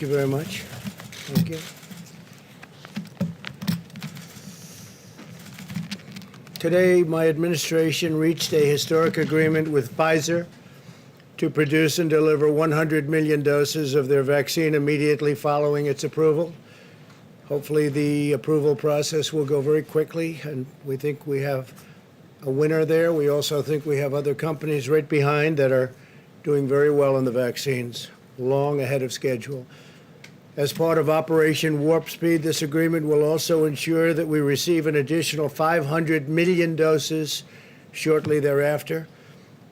Thank you very much. Thank you. Today, my administration reached a historic agreement with Pfizer to produce and deliver 100 million doses of their vaccine immediately following its approval. Hopefully, the approval process will go very quickly, and we think we have a winner there. We also think we have other companies right behind that are doing very well in the vaccines, long ahead of schedule. As part of Operation Warp Speed, this agreement will also ensure that we receive an additional 500 million doses shortly thereafter.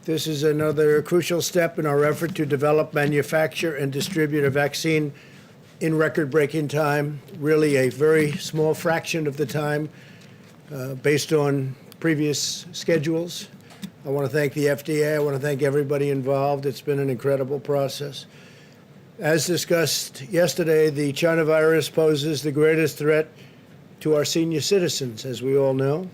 This is another crucial step in our effort to develop, manufacture, and distribute a vaccine in record-breaking time, really a very small fraction of the time based on previous schedules. I want to thank the FDA. I want to thank everybody involved. It's been an incredible process. As discussed yesterday, the China virus poses the greatest threat to our senior citizens, as we all know.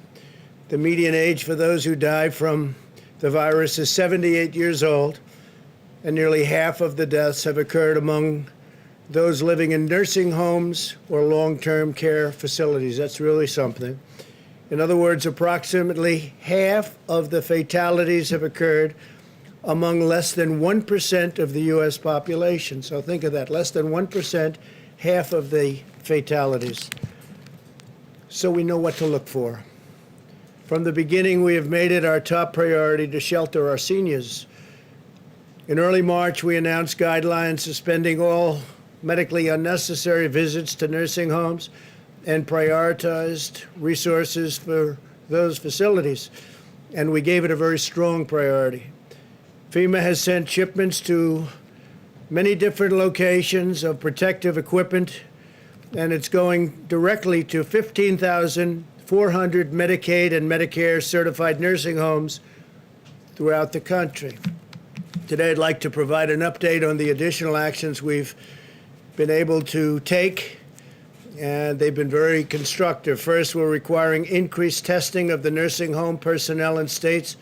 The median age for those who die from the virus is 78 years old, and nearly half of the deaths have occurred among those living in nursing homes or long-term care facilities. That's really something. In other words, approximately half of the fatalities have occurred among less than 1% of the U.S. population. So think of that, less than 1%, half of the fatalities. So we know what to look for. From the beginning, we have made it our top priority to shelter our seniors. In early March, we announced guidelines suspending all medically unnecessary visits to nursing homes and prioritized resources for those facilities. And we gave it a very strong priority. FEMA has sent shipments to many different locations of protective equipment, and it's going directly to 15,400 Medicaid and Medicare certified nursing homes throughout the country. Today, I'd like to provide an update on the additional actions we've been able to take, and they've been very constructive. First, we're requiring increased testing of the nursing home personnel in states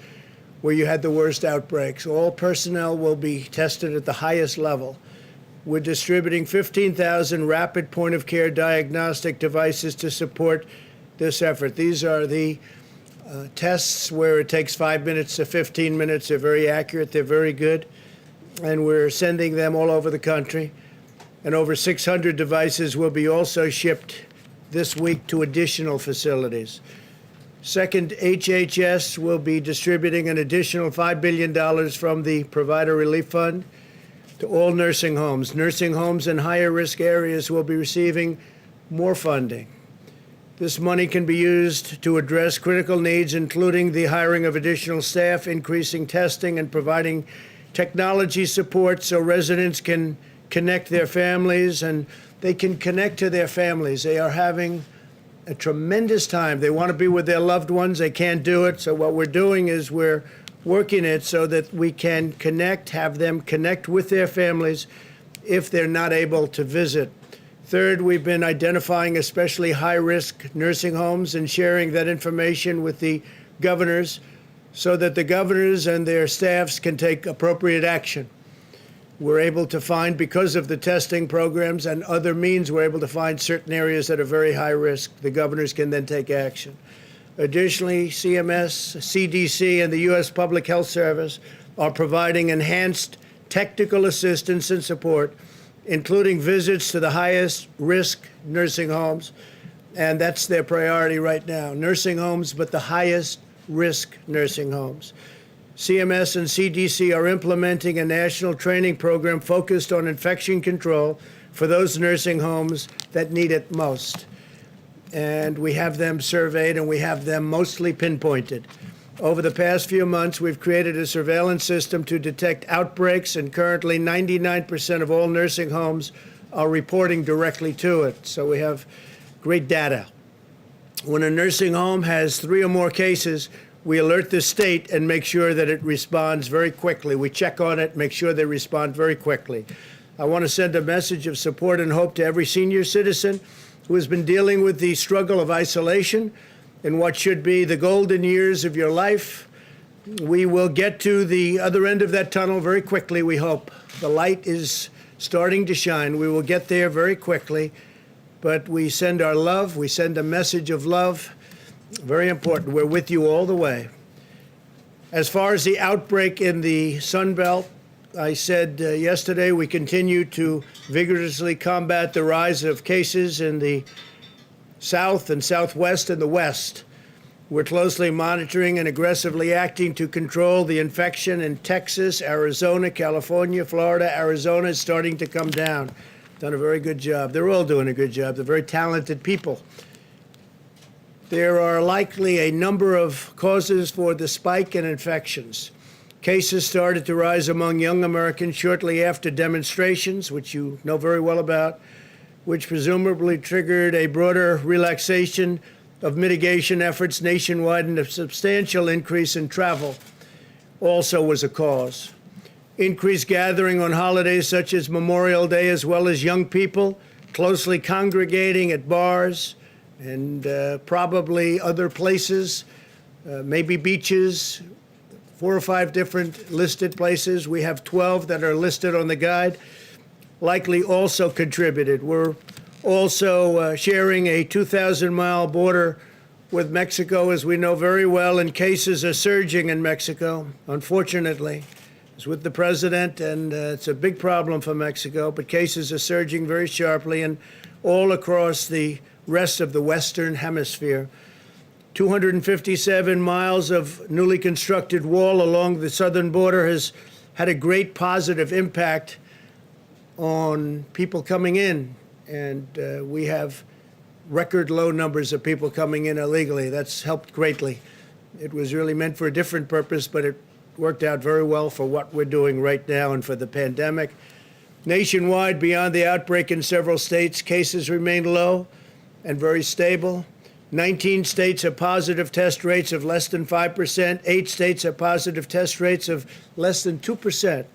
where you had the worst outbreaks. All personnel will be tested at the highest level. We're distributing 15,000 rapid point-of-care diagnostic devices to support this effort. These are the tests where it takes 5 minutes to 15 minutes. They're very accurate. They're very good. And we're sending them all over the country. And over 600 devices will be also shipped this week to additional facilities. Second, HHS will be distributing an additional $5 billion from the Provider Relief Fund to all nursing homes. Nursing homes in higher risk areas will be receiving more funding. This money can be used to address critical needs, including the hiring of additional staff, increasing testing, and providing technology support so residents can connect their families, and they can connect to their families. They are having a tremendous time. They want to be with their loved ones. They can't do it. So what we're doing is we're working it so that we can connect, have them connect with their families if they're not able to visit. Third, we've been identifying especially high-risk nursing homes and sharing that information with the governors so that the governors and their staffs can take appropriate action. We're able to find, because of the testing programs and other means, we're able to find certain areas that are very high risk. The governors can then take action. Additionally, CMS, CDC, and the U.S. Public Health Service are providing enhanced technical assistance and support, including visits to the highest risk nursing homes. And that's their priority right now, nursing homes, but the highest risk nursing homes. CMS and CDC are implementing a national training program focused on infection control for those nursing homes that need it most. And we have them surveyed, and we have them mostly pinpointed. Over the past few months, we've created a surveillance system to detect outbreaks, and currently 99% of all nursing homes are reporting directly to it. So we have great data. When a nursing home has 3 or more cases, we alert the state and make sure that it responds very quickly. We check on it, make sure they respond very quickly. I want to send a message of support and hope to every senior citizen who has been dealing with the struggle of isolation in what should be the golden years of your life. We will get to the other end of that tunnel very quickly, we hope. The light is starting to shine. We will get there very quickly, but we send our love. We send a message of love. Very important. We're with you all the way. As far as the outbreak in the Sun Belt, I said yesterday we continue to vigorously combat the rise of cases in the South and Southwest and the West. We're closely monitoring and aggressively acting to control the infection in Texas, Arizona, California, Florida. Arizona is starting to come down. Done a very good job. They're all doing a good job. They're very talented people. There are likely a number of causes for the spike in infections. Cases started to rise among young Americans shortly after demonstrations, which you know very well about, which presumably triggered a broader relaxation of mitigation efforts nationwide, and a substantial increase in travel also was a cause. Increased gathering on holidays such as Memorial Day, as well as young people closely congregating at bars and probably other places, maybe beaches, 4 or 5 different listed places. We have 12 that are listed on the guide, likely also contributed. We're also sharing a 2,000-mile border with Mexico, as we know very well, and cases are surging in Mexico, unfortunately. It's with the president, and it's a big problem for Mexico, but cases are surging very sharply and all across the rest of the Western Hemisphere. 257 miles of newly constructed wall along the southern border has had a great positive impact on people coming in, and we have record low numbers of people coming in illegally. That's helped greatly. It was really meant for a different purpose, but it worked out very well for what we're doing right now and for the pandemic. Nationwide, beyond the outbreak in several states, cases remain low and very stable. 19 states have positive test rates of less than 5%. 8 states have positive test rates of less than 2%.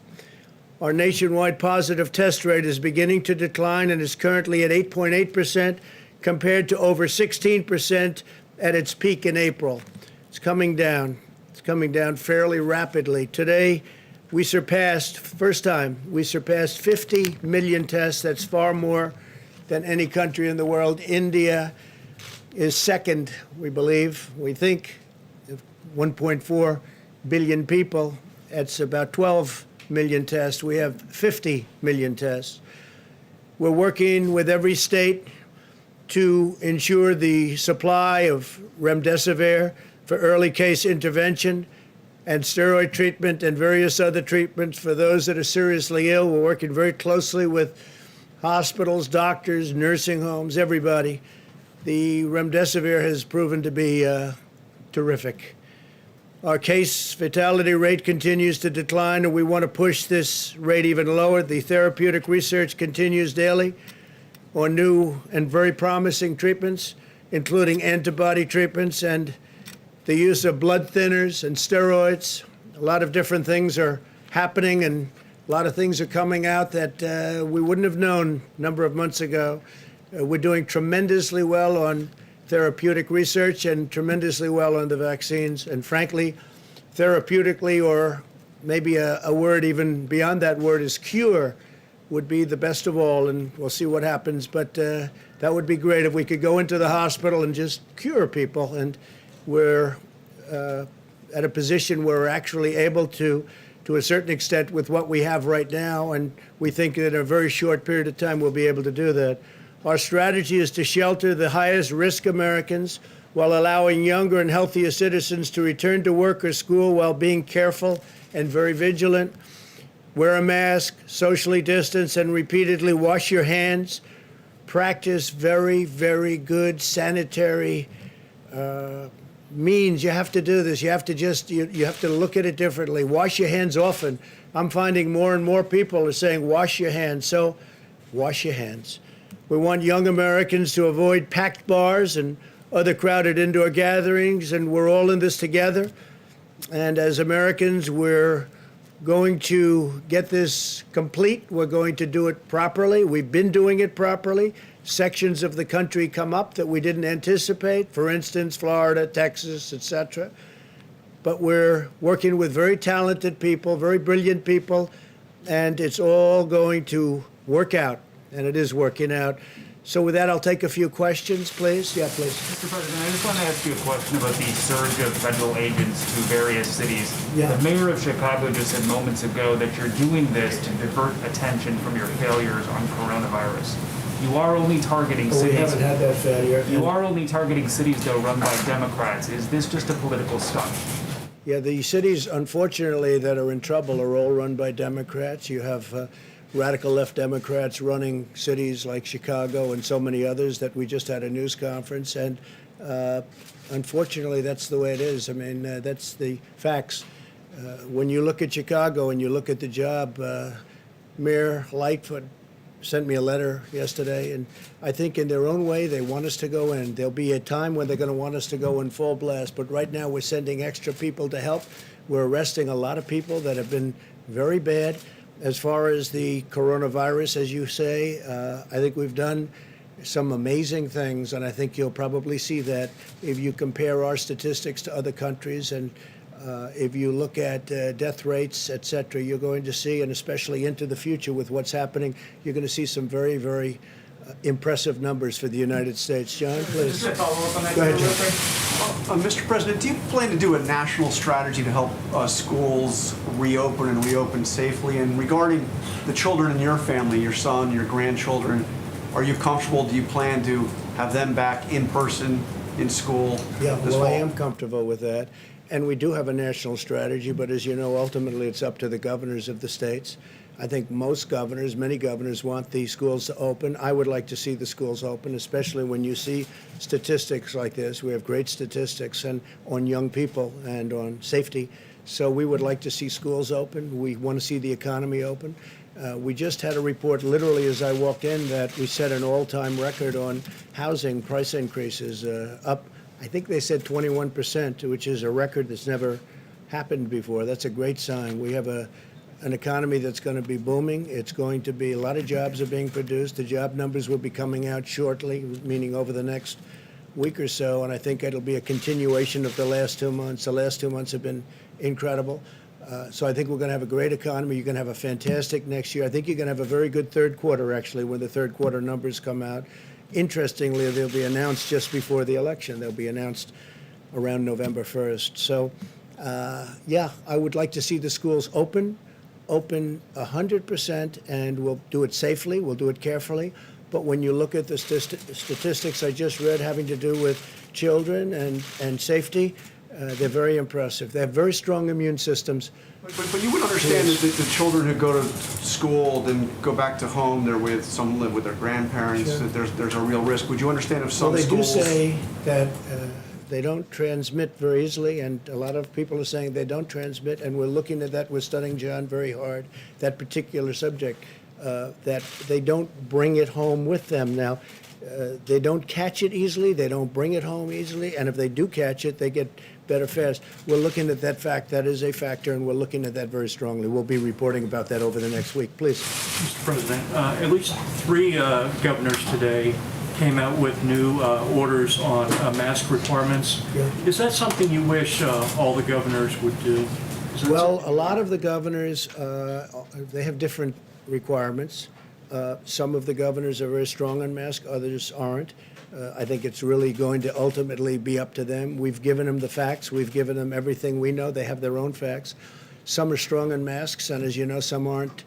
Our nationwide positive test rate is beginning to decline and is currently at 8.8%, compared to over 16% at its peak in April. It's coming down. It's coming down fairly rapidly. Today, we surpassed, first time, we surpassed 50 million tests. That's far more than any country in the world. India is second, we believe. We think 1.4 billion people. That's about 12 million tests. We have 50 million tests. We're working with every state to ensure the supply of remdesivir for early case intervention and steroid treatment and various other treatments for those that are seriously ill. We're working very closely with hospitals, doctors, nursing homes, everybody. The remdesivir has proven to be terrific. Our case fatality rate continues to decline, and we want to push this rate even lower. The therapeutic research continues daily on new and very promising treatments, including antibody treatments and the use of blood thinners and steroids. A lot of different things are happening, and a lot of things are coming out that we wouldn't have known a number of months ago. We're doing tremendously well on therapeutic research and tremendously well on the vaccines. And frankly, therapeutically, or maybe a word even beyond that word, is cure, would be the best of all, and we'll see what happens. But that would be great if we could go into the hospital and just cure people. And we're at a position where we're actually able to a certain extent, with what we have right now, and we think that in a very short period of time we'll be able to do that. Our strategy is to shelter the highest risk Americans while allowing younger and healthier citizens to return to work or school while being careful and very vigilant. Wear a mask, socially distance, and repeatedly wash your hands. Practice very, very good sanitary means. You have to do this. You have to you have to look at it differently. Wash your hands often. I'm finding more and more people are saying wash your hands. So wash your hands. We want young Americans to avoid packed bars and other crowded indoor gatherings, and we're all in this together. And as Americans, we're going to get this complete. We're going to do it properly. We've been doing it properly. Sections of the country come up that we didn't anticipate, for instance, Florida, Texas, etc. But we're working with very talented people, very brilliant people, and it's all going to work out, and it is working out. So with that, I'll take a few questions, please. Yeah, please. Mr. President, I just want to ask you a question about the surge of federal agents to various cities. Yeah. The mayor of Chicago just said moments ago that you're doing this to divert attention from your failures on coronavirus. You are only targeting cities. We haven't had that failure. You are only targeting cities, though, run by Democrats. Is this just a political stunt? Yeah, the cities, unfortunately, that are in trouble are all run by Democrats. You have radical left Democrats running cities like Chicago and so many others that we just had a news conference. And unfortunately, that's the way it is. I mean, that's the facts. When you look at Chicago and you look at the job, Mayor Lightfoot sent me a letter yesterday, and I think in their own way they want us to go in. There'll be a time when they're going to want us to go in full blast, but right now we're sending extra people to help. We're arresting a lot of people that have been very bad. As far as the coronavirus, as you say, I think we've done some amazing things, and I think you'll probably see that if you compare our statistics to other countries, and if you look at death rates, et cetera, you're going to see, and especially into the future with what's happening, you're going to see some very, very impressive numbers for the United States. John, please. Just a follow-up on that. Go ahead, John. Mr. President, do you plan to do a national strategy to help schools reopen and reopen safely? And regarding the children in your family, your son, your grandchildren, are you comfortable? Do you plan to have them back in person in school? Yeah, this well, fall? I am comfortable with that. And we do have a national strategy, but as you know, ultimately it's up to the governors of the states. I think most governors, many governors, want the schools to open. I would like to see the schools open, especially when you see statistics like this. We have great statistics and on young people and on safety. So we would like to see schools open. We want to see the economy open. We just had a report, literally as I walked in, that we set an all-time record on housing price increases, up, I think they said 21%, which is a record that's never happened before. That's a great sign. We have an economy that's going to be booming. It's going to be, a lot of jobs are being produced. The job numbers will be coming out shortly, meaning over the next week or so, and I think it'll be a continuation of the last 2 months. The last 2 months have been incredible. So I think we're going to have a great economy. You're going to have a fantastic next year. I think you're going to have a very good third quarter, actually, when the third quarter numbers come out. Interestingly, they'll be announced just before the election. They'll be announced around November 1st. So, yeah, I would like to see the schools open 100%, and we'll do it safely, we'll do it carefully. But when you look at the statistics I just read having to do with children and safety, they're very impressive. They have very strong immune systems. But you would understand that the children who go to school, then go back to home, they're with, some live with their grandparents, Sure. that there's a real risk. Would you understand if some Well, they schools... do say that they don't transmit very easily, and a lot of people are saying they don't transmit, and we're looking at that. We're studying, John, very hard, that particular subject, that they don't bring it home with them. Now, they don't catch it easily, they don't bring it home easily, and if they do catch it, they get better fast. We're looking at that fact. That is a factor, and we're looking at that very strongly. We'll be reporting about that over the next week. Please. Mr. President, at least 3 governors today came out with new orders on mask requirements. Yeah. Is that something you wish all the governors would do? Well, a lot of the governors, they have different requirements. Some of the governors are very strong on masks, others aren't. I think it's really going to ultimately be up to them. We've given them the facts. We've given them everything we know. They have their own facts. Some are strong on masks, and as you know, some aren't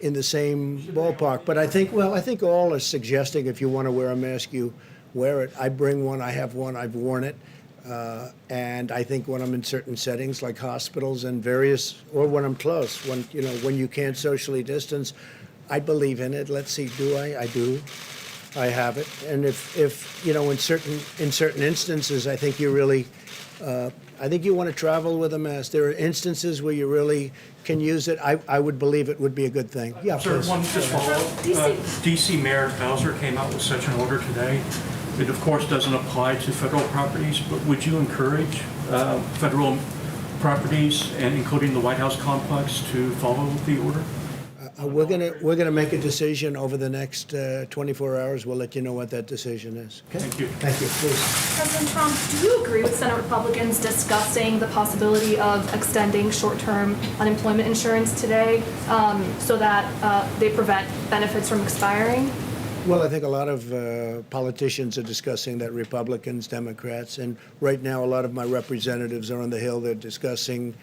in the same ballpark. But I think all are suggesting if you want to wear a mask, you wear it. I bring one. I have one. I've worn it. And I think when I'm in certain settings like hospitals and various, or when I'm close, when you can't socially distance, I believe in it. Let's see, do I? I do. I have it. And if in certain instances, I think you really, I think you want to travel with a mask. There are instances where you really can use it. I would believe it would be a good thing. Yeah, Sir, please. one just follow-up. D.C. Mayor Bowser came out with such an order today. It, of course, doesn't apply to federal properties, but would you encourage federal properties, and including the White House complex, to follow the order? We're gonna make a decision over the next 24 hours. We'll let you know what that decision is. Okay? Thank you. Thank you. Please. President Trump, do you agree with Senate Republicans discussing the possibility of extending short-term unemployment insurance today so that they prevent benefits from expiring? Well, I think a lot of politicians are discussing that, Republicans, Democrats, and right now a lot of my representatives are on the Hill. They're discussing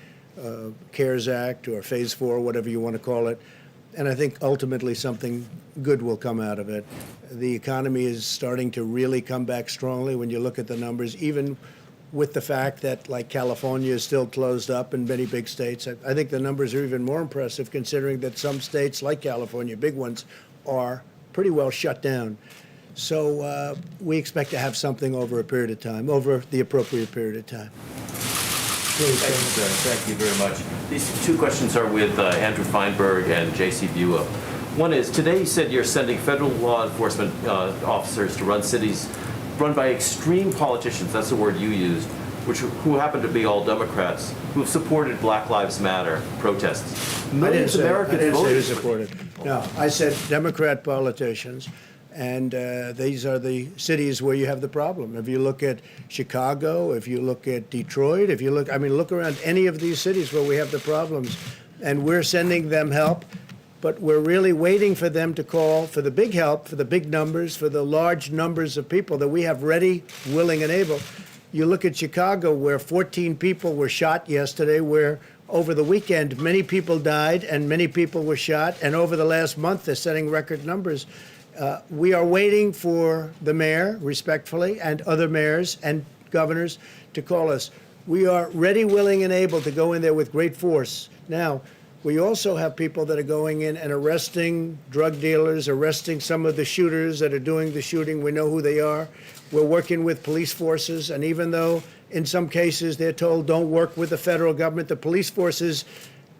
CARES Act or Phase 4, whatever you want to call it. And I think ultimately something good will come out of it. The economy is starting to really come back strongly when you look at the numbers, even with the fact that, like, California is still closed up in many big states. I think the numbers are even more impressive considering that some states, like California, big ones, are pretty well shut down. So we expect to have something over a period of time, over the appropriate period of time. Please, Thank you, sir. Thank you very much. These two questions are with Andrew Feinberg and J.C. Bua. One is, today you said you're sending federal law enforcement officers to run cities run by extreme politicians, that's the word you used, who happen to be all Democrats, who have supported Black Lives Matter protests. I didn't say who supported. No, I said Democrat politicians. And these are the cities where you have the problem. If you look at Chicago, if you look at Detroit, if you look, look around any of these cities where we have the problems. And we're sending them help, but we're really waiting for them to call for the big help, for the big numbers, for the large numbers of people that we have ready, willing, and able. You look at Chicago, where 14 people were shot yesterday, where over the weekend many people died and many people were shot, and over the last month they're setting record numbers. We are waiting for the mayor, respectfully, and other mayors and governors to call us. We are ready, willing, and able to go in there with great force. Now, we also have people that are going in and arresting drug dealers, arresting some of the shooters that are doing the shooting. We know who they are. We're working with police forces, and even though in some cases they're told don't work with the federal government, the police forces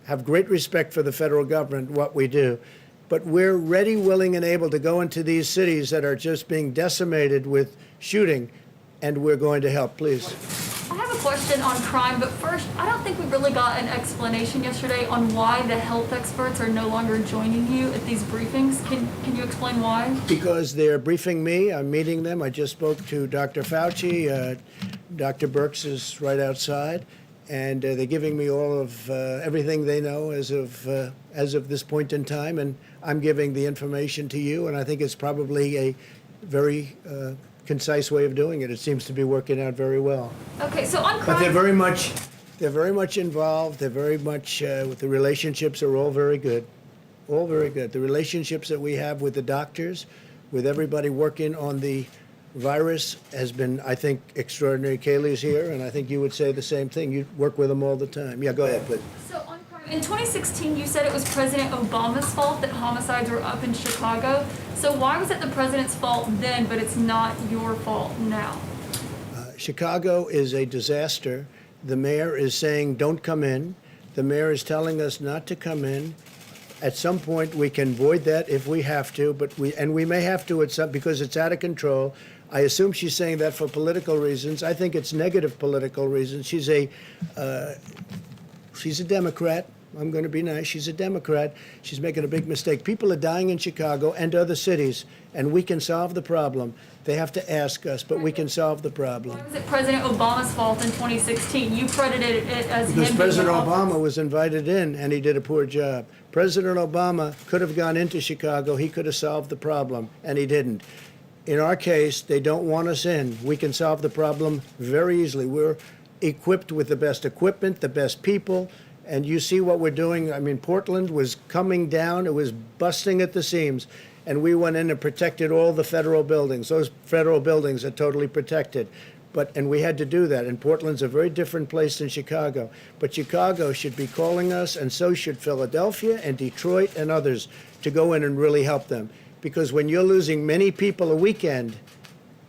have great respect for the federal government, what we do. But we're ready, willing, and able to go into these cities that are just being decimated with shooting, and we're going to help. Please. I have a question on crime, but first, I don't think we really got an explanation yesterday on why the health experts are no longer joining you at these briefings. Can you explain why? Because they're briefing me. I'm meeting them. I just spoke to Dr. Fauci. Dr. Birx is right outside. And they're giving me all of everything they know as of this point in time, and I'm giving the information to you. And I think it's probably a very concise way of doing it. It seems to be working out very well. Okay, so on crime... But they're very much involved. They're very much with the relationships are all very good, all very good. The relationships that we have with the doctors, with everybody working on the virus has been, I think, extraordinary. Kaylee's here, and I think you would say the same thing. You work with them all the time. Yeah, go ahead, please. So on crime, in 2016, you said it was President Obama's fault that homicides were up in Chicago. So why was it the president's fault then, but it's not your fault now? Chicago is a disaster. The mayor is saying, don't come in. The mayor is telling us not to come in. At some point, we can void that if we have to, but we may have to at some, because it's out of control. I assume she's saying that for political reasons. I think it's negative political reasons. She's a Democrat. I'm going to be nice. She's a Democrat. She's making a big mistake. People are dying in Chicago and other cities, and we can solve the problem. They have to ask us, but we can solve the problem. Why was it President Obama's fault in 2016? You credited it as Because him President being in office. Obama was invited in, and he did a poor job. President Obama could have gone into Chicago. He could have solved the problem, and he didn't. In our case, they don't want us in. We can solve the problem very easily. We're equipped with the best equipment, the best people, and you see what we're doing. I mean, Portland was coming down. It was busting at the seams, and we went in and protected all the federal buildings. Those federal buildings are totally protected. And we had to do that. And Portland's a very different place than Chicago. But Chicago should be calling us, and so should Philadelphia and Detroit and others, to go in and really help them. Because when you're losing many people a weekend,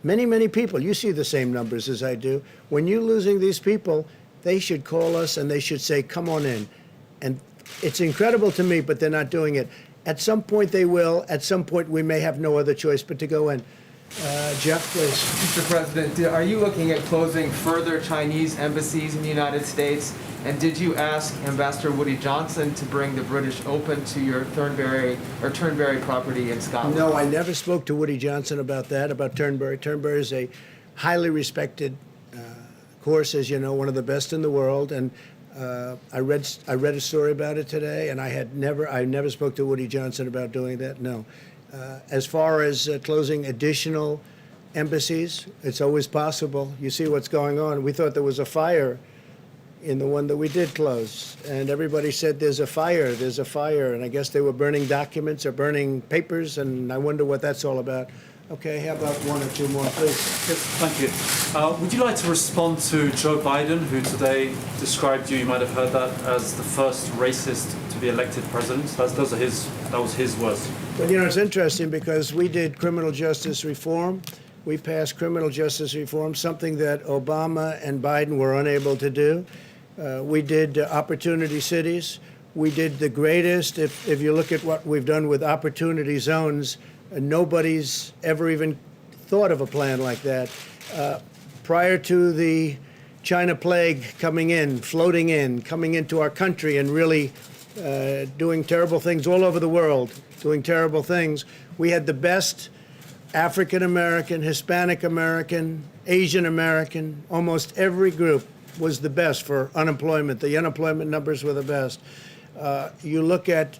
many people, you see the same numbers as I do. When you're losing these people, they should call us and they should say, come on in. And it's incredible to me, but they're not doing it. At some point they will. At some point we may have no other choice but to go in. Jeff, please. Mr. President, are you looking at closing further Chinese embassies in the United States? And did you ask Ambassador Woody Johnson to bring the British Open to your Turnberry property in Scotland? No, I never spoke to Woody Johnson about that, about Turnberry. Turnberry is a highly respected course, as you know, one of the best in the world. And I read a story about it today, and I never spoke to Woody Johnson about doing that. No. As far as closing additional embassies, it's always possible. You see what's going on. We thought there was a fire in the one that we did close, and everybody said there's a fire, and I guess they were burning documents or burning papers, and I wonder what that's all about. Okay, how about one or two more, please? Yes, thank you. Would you like to respond to Joe Biden, who today described you might have heard that, as the first racist to be elected president? That was his words. Well, you know, it's interesting because we did criminal justice reform. We passed criminal justice reform, something that Obama and Biden were unable to do. We did opportunity cities. We did the greatest, if you look at what we've done with opportunity zones, nobody's ever even thought of a plan like that. Prior to the China plague coming into our country and really doing terrible things all over the world, doing terrible things, we had the best African American, Hispanic American, Asian American, almost every group was the best for unemployment. The unemployment numbers were the best. You look at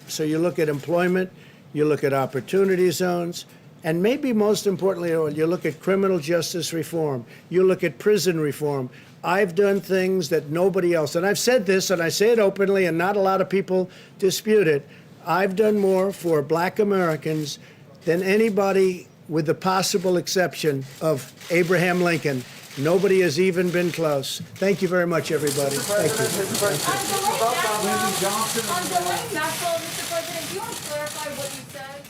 employment, you look at opportunity zones, and maybe most importantly, you look at criminal justice reform, you look at prison reform. I've done things that nobody else, and I've said this, and I say it openly, and not a lot of people dispute it. I've done more for Black Americans than anybody, with the possible exception of Abraham Lincoln. Nobody has even been close. Thank you very much, everybody. Thank you. On delaying Maxwell, Mr. President, do you want to clarify what you said?